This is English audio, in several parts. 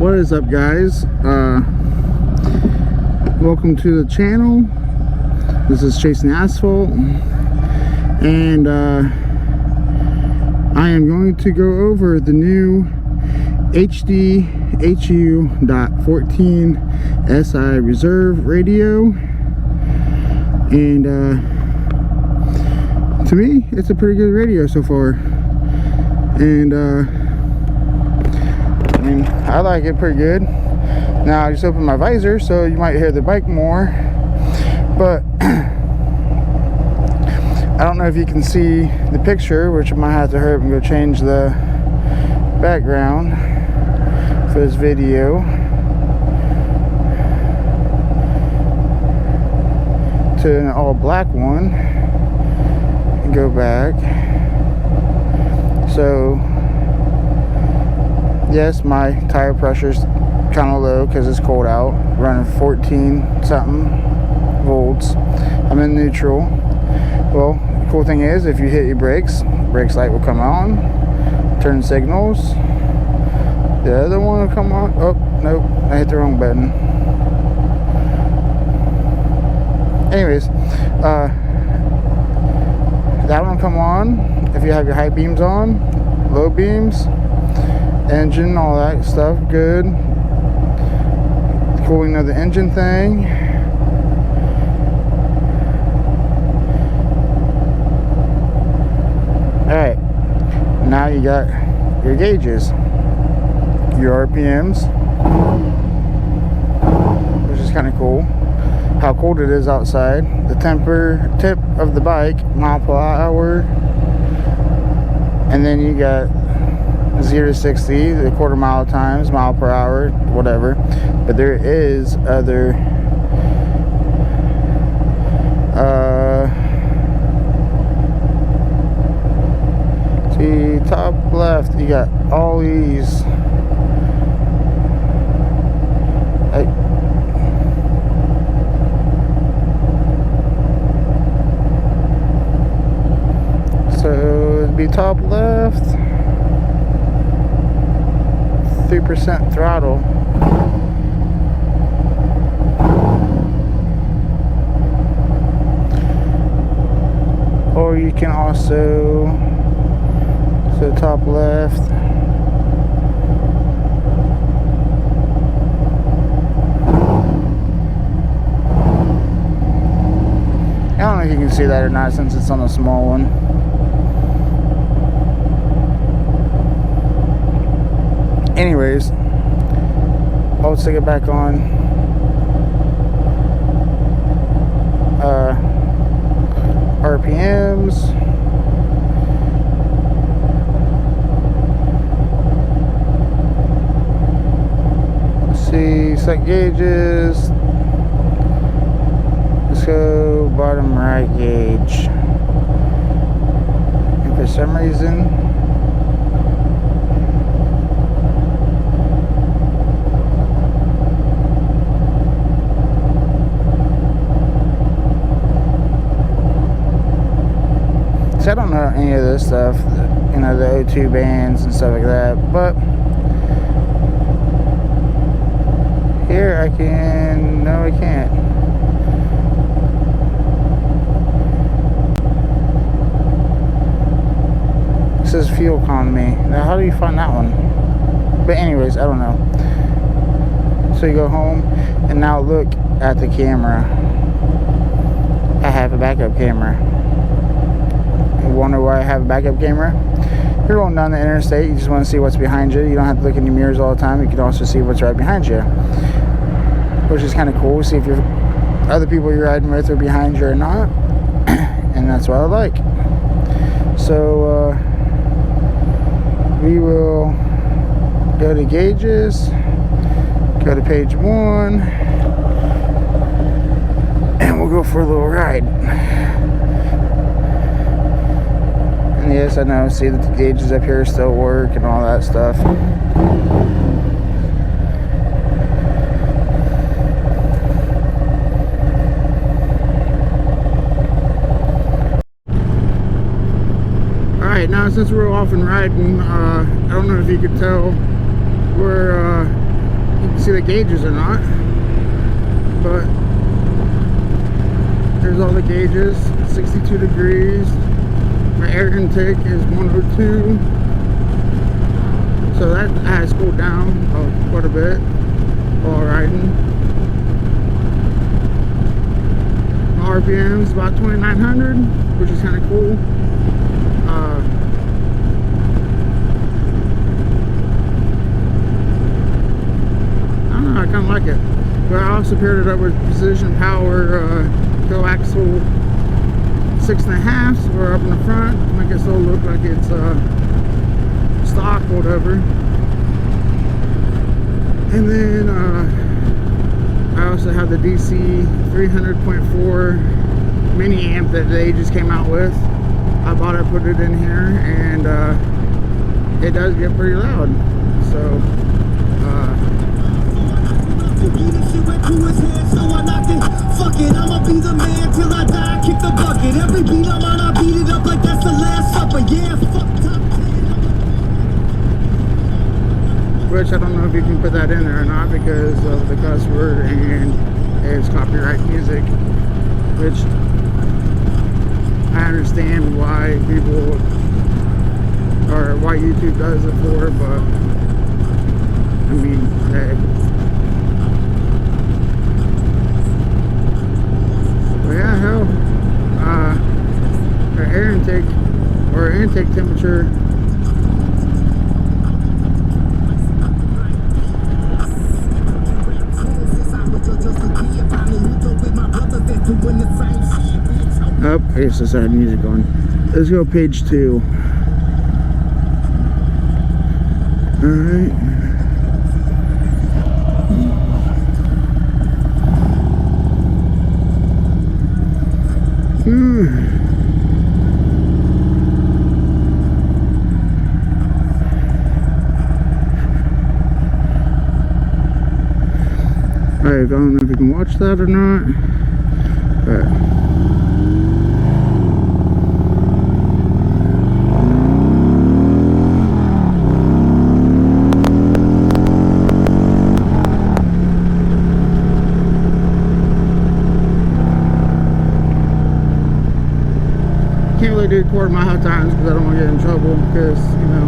What is up, guys? Welcome to the channel. This is Chasing Asphalt, and I am going to go over the new HD HU.14si reserve radio, and to me it's a pretty good radio so far, and I mean, I like it pretty good. Now I just opened my visor, so you might hear the bike more, but I don't know if you can see the picture, which I might have to hurry up and go change the background for this video to an all black one and go back. So yes, my tire pressure's kind of low because it's cold out, running 14 something volts. I'm in neutral. Well, the cool thing is, if you hit your brakes light will come on, turn signals. The other one will come on. Oh, nope, I hit the wrong button. Anyways, that one will come on if you have your high beams on, low beams, engine, all that stuff, good. Cooling of the engine thing. Alright, now you got your gauges, your RPMs, which is kind of cool. How cold it is outside, the tip of the bike, mile per hour, and then you got 0 to 60, the quarter mile times, mile per hour, whatever. But there is other see, top left, you got all these so it'd be top left, 3% throttle. Or you can also, so top left, I don't know if you can see that or not since it's on a small one. Anyways, I'll stick it back on. RPMs. Let's see, set gauges. Let's go bottom right gauge. And for some reason, so I don't know any of this stuff, you know, the O2 bands and stuff like that, but here I can, no I can't. It says fuel economy. Now how do you find that one? But anyways, I don't know. So you go home and now look at the camera. I have a backup camera. Wonder why I have a backup camera. You're going down the interstate, you just want to see what's behind you. You don't have to look in your mirrors all the time. You can also see what's right behind you, which is kind of cool. See if your other people you're riding with are behind you or not, and that's what I like. So we will go to gauges, go to page 1, and we'll go for a little ride. And yes, I know, see that the gauges up here still work and all that stuff. Alright, now since we're off and riding, I don't know if you could tell, we're you can see the gauges or not, but there's all the gauges. 62 degrees. My air intake is 102, so that has cooled down quite a bit while riding. My RPM is about 2,900, which is kind of cool. I kind of like it, but I also paired it up with Precision Power coaxial 6.5s or up in the front to make it so look like it's stock or whatever. And then I also have the DC 300.4 mini amp that they just came out with. I bought it, put it in here, and it does get pretty loud. So fuck it, I'ma be the man till I die, kick the bucket. Every beat I'm on, I beat it up like that's the last supper. Yeah, fuck top 10. Which I don't know if you can put that in there or not because of the cuss word and it's copyright music. Which I understand why people, or why YouTube does it for, but I mean, hey. Yeah, hell, our air intake, or intake temperature, oh, I guess I had music on. Let's go page 2. Alright. Alright, I don't know if you can watch that or not, but can't really do quarter mile times because I don't want to get in trouble because, you know,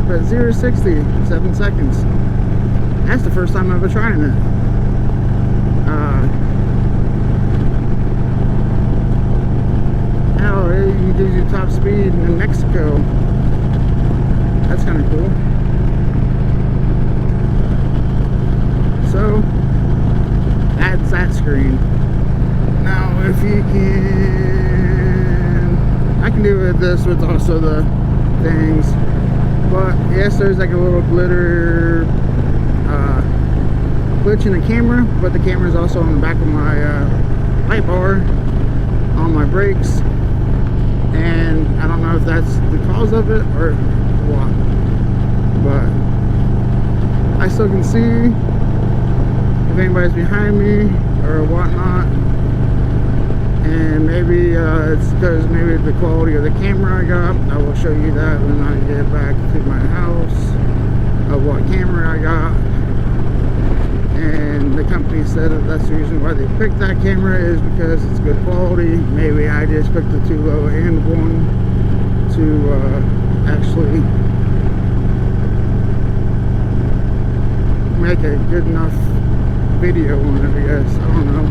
but 0 to 60, 7 seconds. That's the first time I've ever tried it. Hell, it even gives you top speed in Mexico. That's kind of cool. So, that's that screen. Now, if you can, I can do this with also the things, but yes, there's like a little glitter glitch in the camera, but the camera is also on the back of my light bar on my brakes, and I don't know if that's the cause of it or what, but I still can see if anybody's behind me or whatnot. And maybe it's because maybe the quality of the camera I got. I will show you that when I get back to my house of what camera I got. And the company said that that's the reason why they picked that camera is because it's good quality. Maybe I just picked the too low end one to actually make a good enough video on it, I guess. I don't know.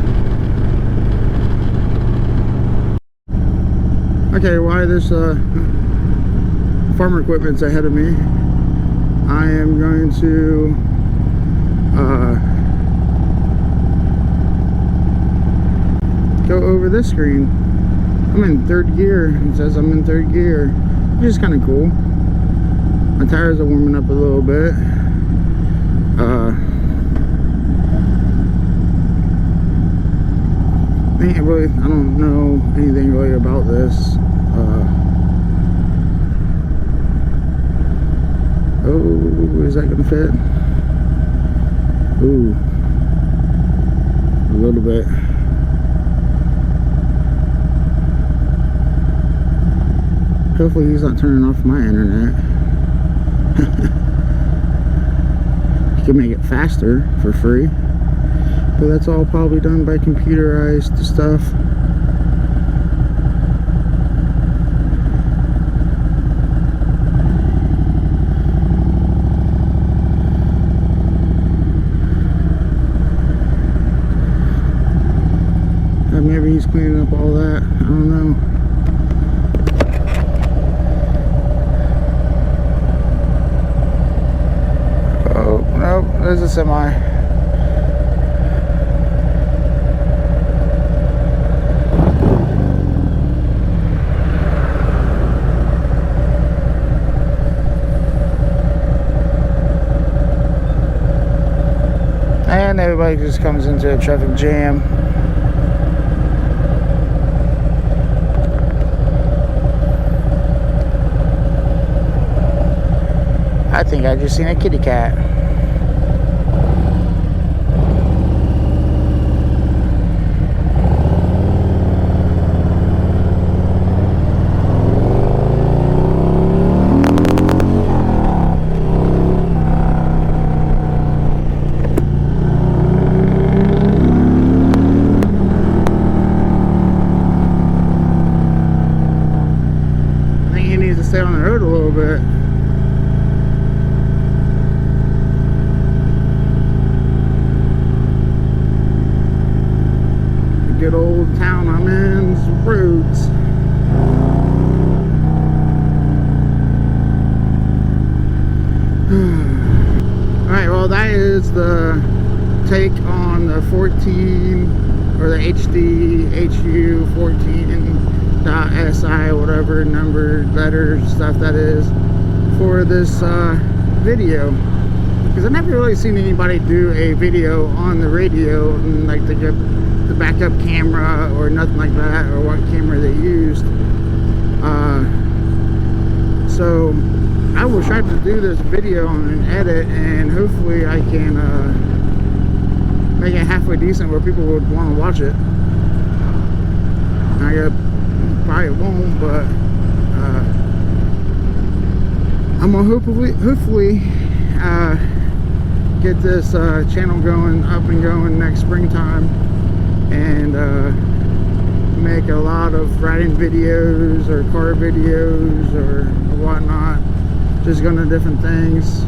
Okay, why this farmer equipment's ahead of me, I am going to go over this screen. I'm in 3rd gear. It says I'm in 3rd gear, which is kind of cool. My tires are warming up a little bit. I don't know anything really about this. Oh, is that gonna fit? Ooh, a little bit. Hopefully he's not turning off my internet. could make it faster for free, but that's all probably done by computerized stuff. Maybe he's cleaning up all that. I don't know. Oh, nope, there's a semi. And everybody just comes into a traffic jam. I think I just seen a kitty cat. I think he needs to stay on the road a little bit. Good old town I'm in's roads. Alright, well that is the take on the 14 or the HD HU.14si, whatever number letter stuff that is, for this video, because I've never really seen anybody do a video on the radio and like the backup camera or nothing like that, or what camera they used. So I will try to do this video and edit, and hopefully I can make it halfway decent where people would want to watch it. I probably won't, but I'm gonna hopefully get this channel going, up and going next springtime, and make a lot of riding videos or car videos or whatnot, just going to different things,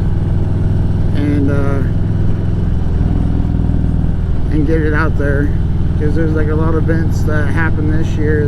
and get it out there, because there's like a lot of events that happen this year